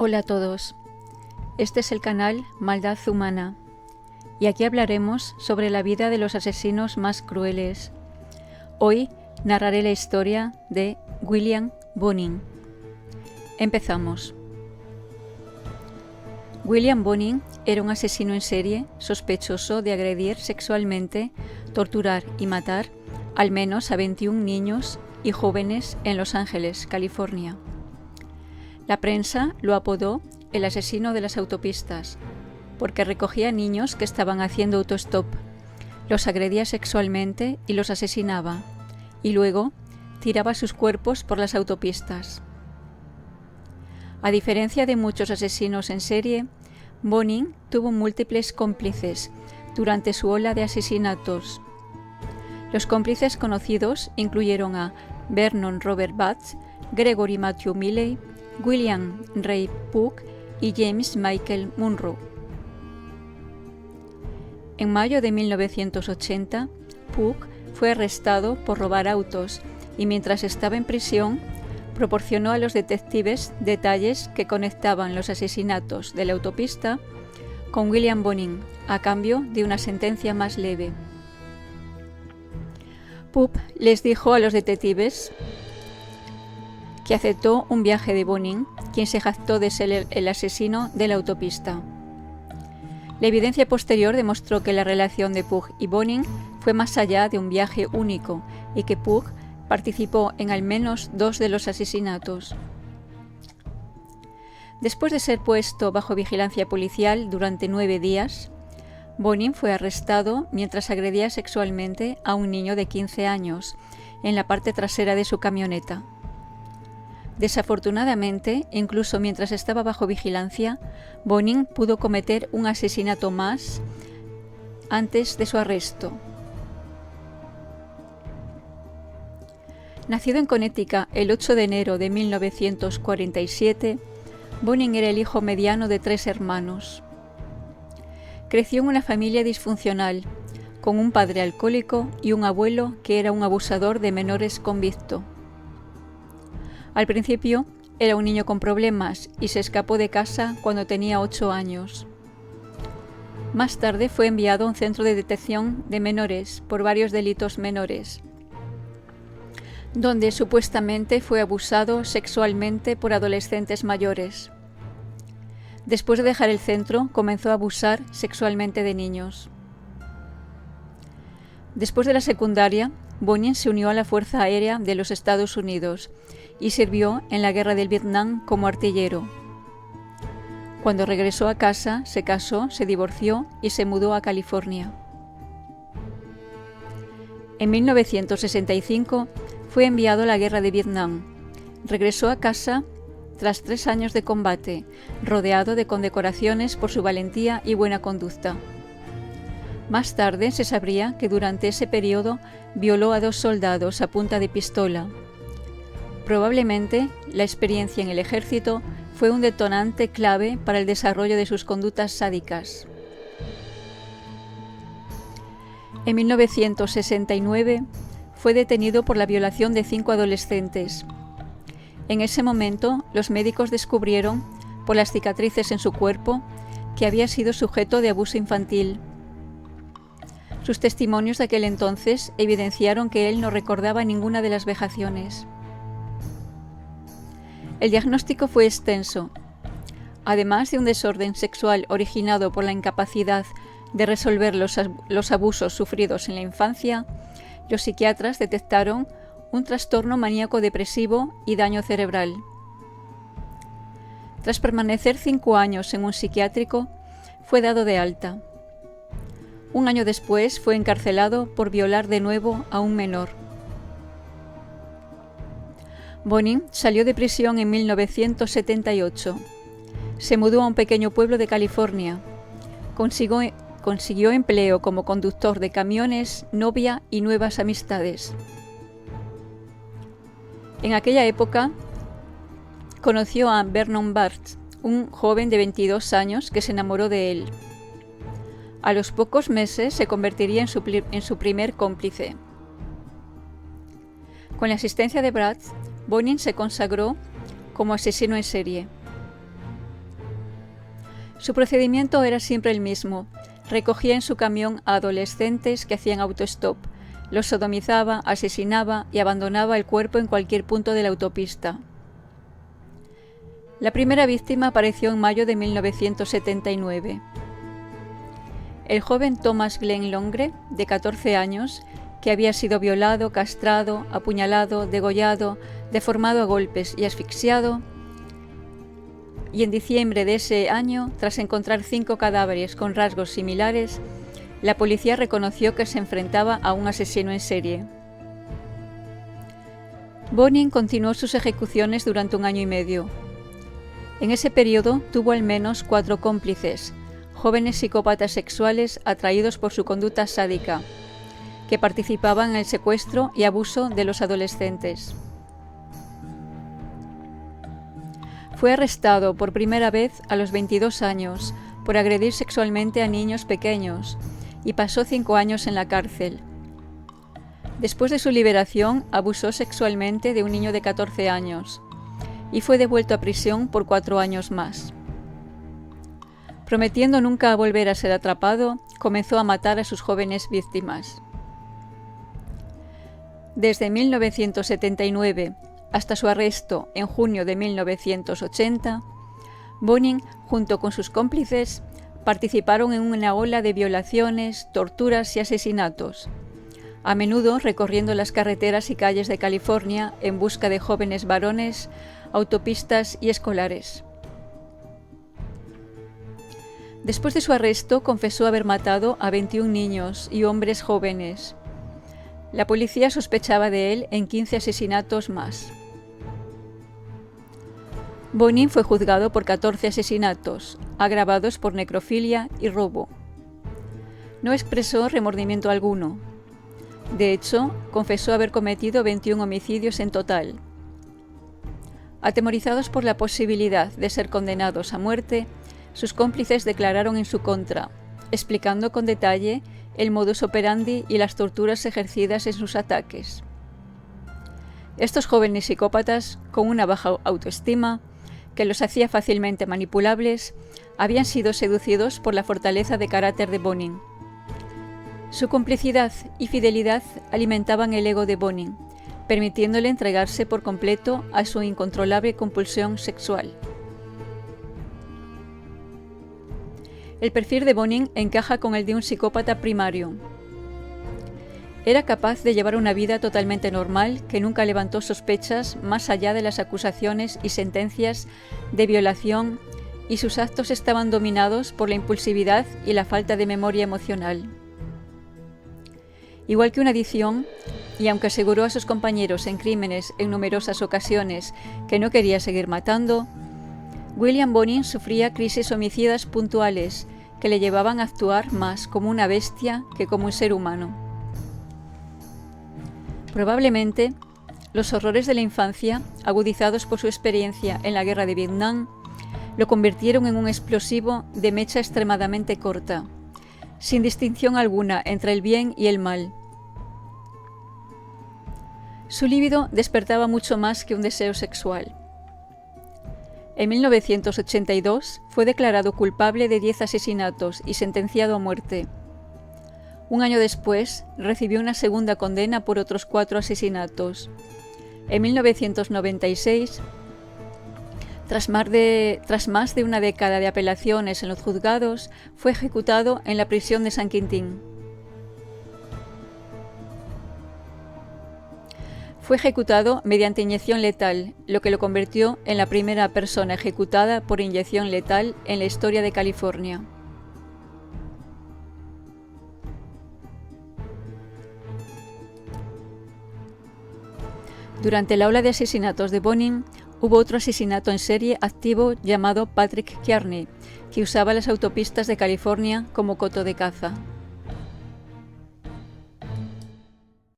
Hola a todos, este es el canal Maldad Humana y aquí hablaremos sobre la vida de los asesinos más crueles. Hoy narraré la historia de William Bonin. Empezamos. William Bonin era un asesino en serie sospechoso de agredir sexualmente, torturar y matar al menos a 21 niños y jóvenes en Los Ángeles, California. La prensa lo apodó el asesino de las autopistas, porque recogía niños que estaban haciendo autostop, los agredía sexualmente y los asesinaba, y luego tiraba sus cuerpos por las autopistas. A diferencia de muchos asesinos en serie, Bonin tuvo múltiples cómplices durante su ola de asesinatos. Los cómplices conocidos incluyeron a Vernon Robert Bates, Gregory Matthew Milley, William Ray Pugh y James Michael Munro. En mayo de 1980, Pugh fue arrestado por robar autos y mientras estaba en prisión, proporcionó a los detectives detalles que conectaban los asesinatos de la autopista con William Bonin a cambio de una sentencia más leve. Pugh les dijo a los detectives que aceptó un viaje de Bonin, quien se jactó de ser el asesino de la autopista. La evidencia posterior demostró que la relación de Pugh y Bonin fue más allá de un viaje único y que Pugh participó en al menos 2 de los asesinatos. Después de ser puesto bajo vigilancia policial durante 9 días, Bonin fue arrestado mientras agredía sexualmente a un niño de 15 años en la parte trasera de su camioneta. Desafortunadamente, incluso mientras estaba bajo vigilancia, Bonin pudo cometer un asesinato más antes de su arresto. Nacido en Connecticut el 8 de enero de 1947, Bonin era el hijo mediano de 3 hermanos. Creció en una familia disfuncional, con un padre alcohólico y un abuelo que era un abusador de menores convicto. Al principio era un niño con problemas y se escapó de casa cuando tenía 8 años. Más tarde fue enviado a un centro de detección de menores por varios delitos menores, donde supuestamente fue abusado sexualmente por adolescentes mayores. Después de dejar el centro, comenzó a abusar sexualmente de niños. Después de la secundaria, Bonin se unió a la Fuerza Aérea de los Estados Unidos y sirvió en la Guerra del Vietnam como artillero. Cuando regresó a casa, se casó, se divorció y se mudó a California. En 1965 fue enviado a la Guerra de Vietnam. Regresó a casa tras 3 años de combate, rodeado de condecoraciones por su valentía y buena conducta. Más tarde se sabría que durante ese periodo violó a 2 soldados a punta de pistola. Probablemente la experiencia en el ejército fue un detonante clave para el desarrollo de sus conductas sádicas. En 1969 fue detenido por la violación de 5 adolescentes. En ese momento, los médicos descubrieron, por las cicatrices en su cuerpo, que había sido sujeto de abuso infantil. Sus testimonios de aquel entonces evidenciaron que él no recordaba ninguna de las vejaciones. El diagnóstico fue extenso. Además de un desorden sexual originado por la incapacidad de resolver los abusos sufridos en la infancia, los psiquiatras detectaron un trastorno maníaco-depresivo y daño cerebral. Tras permanecer 5 años en un psiquiátrico, fue dado de alta. Un año después fue encarcelado por violar de nuevo a un menor. Bonin salió de prisión en 1978. Se mudó a un pequeño pueblo de California. Consiguió empleo como conductor de camiones, novia y nuevas amistades. En aquella época conoció a Vernon Bates, un joven de 22 años que se enamoró de él. A los pocos meses se convertiría en su primer cómplice. Con la asistencia de Bates, Bonin se consagró como asesino en serie. Su procedimiento era siempre el mismo. Recogía en su camión a adolescentes que hacían autostop, los sodomizaba, asesinaba y abandonaba el cuerpo en cualquier punto de la autopista. La primera víctima apareció en mayo de 1979. El joven Thomas Glenn Longre, de 14 años, que había sido violado, castrado, apuñalado, degollado, deformado a golpes y asfixiado, y en diciembre de ese año, tras encontrar 5 cadáveres con rasgos similares, la policía reconoció que se enfrentaba a un asesino en serie. Bonin continuó sus ejecuciones durante 1 año y medio. En ese periodo tuvo al menos 4 cómplices, jóvenes psicópatas sexuales atraídos por su conducta sádica, que participaban en el secuestro y abuso de los adolescentes. Fue arrestado por primera vez a los 22 años por agredir sexualmente a niños pequeños y pasó 5 años en la cárcel. Después de su liberación, abusó sexualmente de un niño de 14 años y fue devuelto a prisión por 4 años más. Prometiendo nunca volver a ser atrapado, comenzó a matar a sus jóvenes víctimas. Desde 1979 hasta su arresto en junio de 1980, Bonin, junto con sus cómplices, participaron en una ola de violaciones, torturas y asesinatos, a menudo recorriendo las carreteras y calles de California en busca de jóvenes varones, autopistas y escolares. Después de su arresto, confesó haber matado a 21 niños y hombres jóvenes. La policía sospechaba de él en 15 asesinatos más. Bonin fue juzgado por 14 asesinatos, agravados por necrofilia y robo. No expresó remordimiento alguno. De hecho, confesó haber cometido 21 homicidios en total. Atemorizados por la posibilidad de ser condenados a muerte, sus cómplices declararon en su contra, explicando con detalle el modus operandi y las torturas ejercidas en sus ataques. Estos jóvenes psicópatas, con una baja autoestima, que los hacía fácilmente manipulables, habían sido seducidos por la fortaleza de carácter de Bonin. Su complicidad y fidelidad alimentaban el ego de Bonin, permitiéndole entregarse por completo a su incontrolable compulsión sexual. El perfil de Bonin encaja con el de un psicópata primario. Era capaz de llevar una vida totalmente normal que nunca levantó sospechas más allá de las acusaciones y sentencias de violación, y sus actos estaban dominados por la impulsividad y la falta de memoria emocional. Igual que una adicción, y aunque aseguró a sus compañeros en crímenes en numerosas ocasiones que no quería seguir matando, William Bonin sufría crisis homicidas puntuales que le llevaban a actuar más como una bestia que como un ser humano. Probablemente, los horrores de la infancia, agudizados por su experiencia en la guerra de Vietnam, lo convirtieron en un explosivo de mecha extremadamente corta, sin distinción alguna entre el bien y el mal. Su líbido despertaba mucho más que un deseo sexual. En 1982 fue declarado culpable de 10 asesinatos y sentenciado a muerte. 1 año después, recibió una segunda condena por otros 4 asesinatos. En 1996, tras más de una década de apelaciones en los juzgados, fue ejecutado en la prisión de San Quintín. Fue ejecutado mediante inyección letal, lo que lo convirtió en la primera persona ejecutada por inyección letal en la historia de California. Durante la ola de asesinatos de Bonin, hubo otro asesinato en serie activo llamado Patrick Kearney, que usaba las autopistas de California como coto de caza.